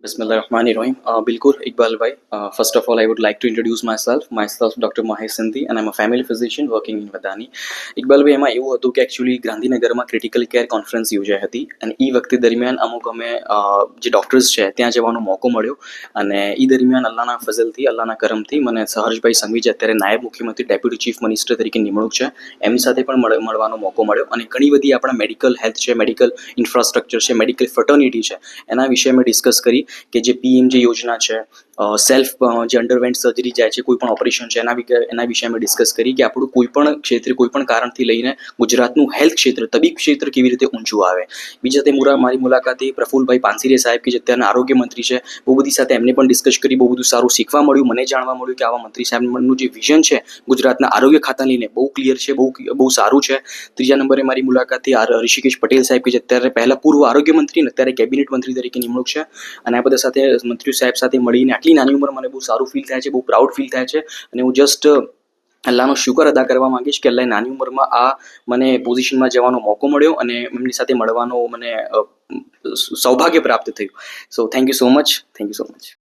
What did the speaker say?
Bismillahirrahmanirrahim. Bilkul, Iqbal bhai. First of all, I would like to introduce myself. Myself, Dr. Mahesh Sindhi, and I'm a family physician working in Vadani. Iqbal ભાઈ, એમાં એવું હતું કે actually ગાંધીનગરમાં critical care conference યોજાઈ હતી અને એ વખતે દરમિયાન અમુક અમે જે ડૉક્ટર્સ છે ત્યાં જવાનો મોકો મળ્યો અને એ દરમિયાન અલ્લાહના ફઝલથી અલ્લાહના કરમથી મને સહર્ષભાઈ સંઘવી જે અત્યારે નાયબ મુખ્યમંત્રી ડેપ્યુટી ચીફ મિનિસ્ટર તરીકે નિમણૂક છે એમની સાથે પણ મળવાનો મોકો મળ્યો અને ઘણી બધી આપણા મેડિકલ હેલ્થ છે, મેડિકલ ઇન્ફ્રાસ્ટ્રક્ચર છે, મેડિકલ ફર્ટર્નિટી છે, એના વિશે અમે ડિસ્કસ કરી કે જે પીએમ જે યોજના છે, સેલ્ફ જે અંડરવેન્ટ સર્જરી જાય છે, કોઈ પણ ઓપરેશન છે, એના વિશે અમે ડિસ્કસ કરી કે આપણું કોઈ પણ ક્ષેત્રે કોઈ પણ કારણથી લઈને ગુજરાતનું હેલ્થ ક્ષેત્ર, તબીબ ક્ષેત્ર કેવી રીતે ઊંચું આવે. બીજા તે મારી મુલાકાતે પ્રફુલભાઈ પાનસરીયા સાહેબ કે જે અત્યારના આરોગ્ય મંત્રી છે, બહુ બધી સાથે એમને પણ ડિસ્કસ કરી, બહુ બધું સારું શીખવા મળ્યું, મને જાણવા મળ્યું કે આવા મંત્રી સાહેબનું જે વિઝન છે ગુજરાતના આરોગ્ય ખાતા લઈને બહુ ક્લિયર છે, બહુ સારું છે. ત્રીજા નંબરે મારી મુલાકાતે ઋષિકેશ પટેલ સાહેબ કે જે અત્યારે પહેલા પૂર્વ આરોગ્ય મંત્રી અને અત્યારે કેબિનેટ મંત્રી તરીકે નિમણૂક છે અને આ બધા સાથે મંત્રીઓ સાહેબ સાથે મળીને આટલી નાની ઉંમર મને બહુ સારું ફીલ થાય છે, બહુ પ્રાઉડ ફીલ થાય છે અને હું જસ્ટ અલ્લાહનો શુકર અદા કરવા માંગીશ કે અલ્લાહે નાની ઉંમરમાં આ મને પોઝિશનમાં જવાનો મોકો મળ્યો અને એમની સાથે મળવાનો મને સૌભાગ્ય પ્રાપ્ત થયું. So thank you so much.